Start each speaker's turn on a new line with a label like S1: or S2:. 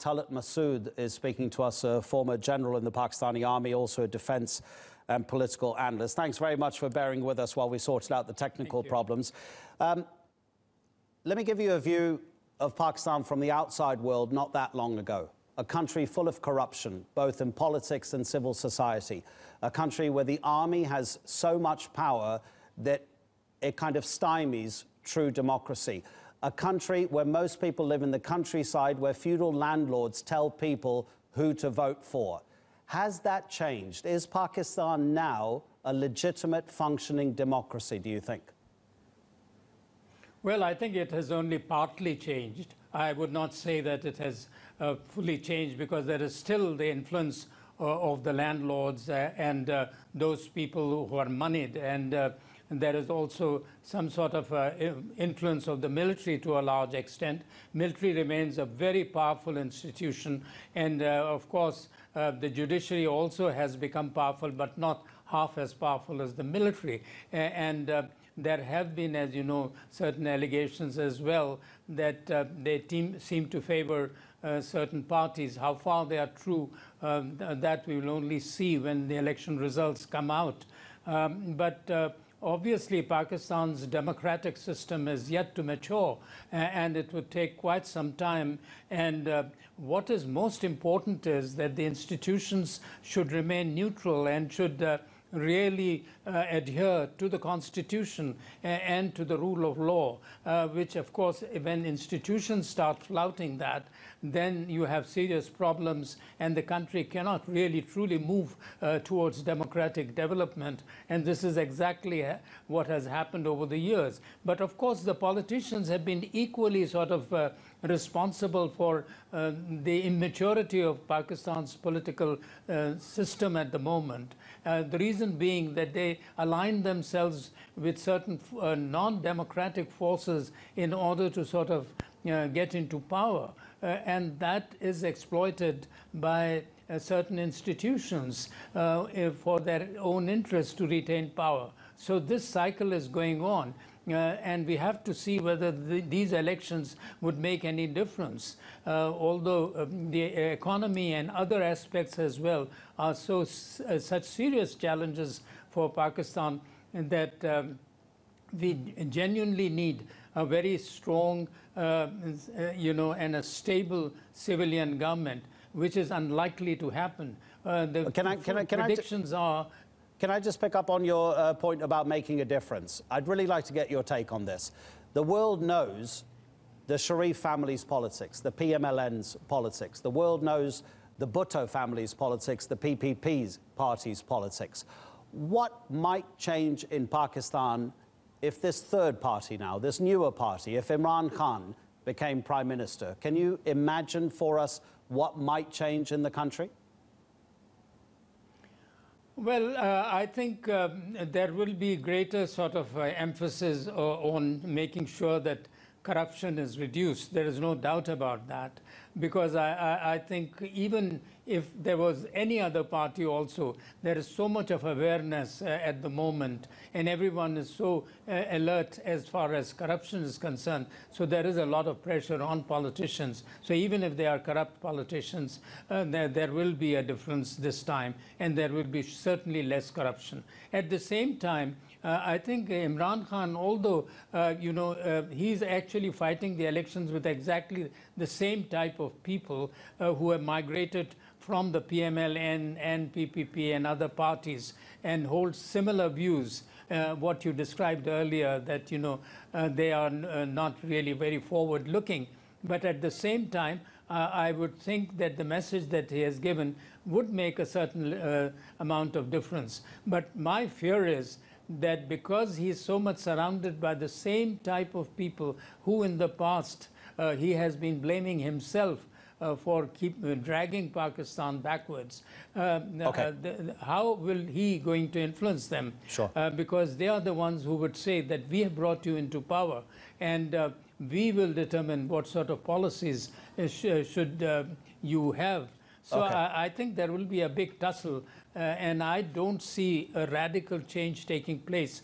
S1: Talat Masood is speaking to us, a former general in the Pakistani army, also a defense and political analyst. Thanks very much for bearing with us while we sorted out the technical problems. Let me give you a view of Pakistan from the outside world not that long ago. A country full of corruption, both in politics and civil society. A country where the army has so much power that it kind of stymies true democracy. A country where most people live in the countryside, where feudal landlords tell people who to vote for. Has that changed? Is Pakistan now a legitimate functioning democracy, do you think?
S2: Well, I think it has only partly changed. I would not say that it has fully changed, because there is still the influence of the landlords and those people who are moneyed, and there is also some sort of influence of the military to a large extent. Military remains a very powerful institution, and of course the judiciary also has become powerful, but not half as powerful as the military. And there have been, as you know, certain allegations as well that they seem to favor certain parties. How far they are true, that we will only see when the election results come out. But obviously, Pakistan's democratic system is yet to mature, and it would take quite some time. And what is most important is that the institutions should remain neutral and should really adhere to the Constitution and to the rule of law, which, of course, when institutions start flouting that, then you have serious problems, and the country cannot really truly move towards democratic development. And this is exactly what has happened over the years. But of course, the politicians have been equally sort of responsible for the immaturity of Pakistan's political system at the moment. The reason being that they align themselves with certain non-democratic forces in order to sort of get into power. And that is exploited by certain institutions for their own interest to retain power. So this cycle is going on. And we have to see whether these elections would make any difference. Although the economy and other aspects as well are such serious challenges for Pakistan that we genuinely need a very strong, and a stable civilian government, which is unlikely to happen. Predictions are.
S1: Can I just pick up on your point about making a difference? I'd really like to get your take on this. The world knows the Sharif family's politics, the PMLN's politics. The world knows the Bhutto family's politics, the PPP's party's politics. What might change in Pakistan if this third party now, this newer party, if Imran Khan became prime minister? Can you imagine for us what might change in the country?
S2: Well, I think there will be greater sort of emphasis on making sure that corruption is reduced. There is no doubt about that, because I think even if there was any other party also, there is so much of awareness at the moment, and everyone is so alert as far as corruption is concerned. So there is a lot of pressure on politicians. So even if they are corrupt politicians, there will be a difference this time, and there will be certainly less corruption. At the same time, I think Imran Khan, although, he's actually fighting the elections with exactly the same type of people who have migrated from the PMLN and PPP and other parties and hold similar views, what you described earlier, that, they are not really very forward-looking. But at the same time, I would think that the message that he has given would make a certain amount of difference. But my fear is that because he is so much surrounded by the same type of people who in the past he has been blaming himself for dragging Pakistan backwards. How will he going to influence them?
S1: Sure.
S2: Because they are the ones who would say that we have brought you into power, and we will determine what sort of policies should you have. So I think there will be a big tussle, and I don't see a radical change taking place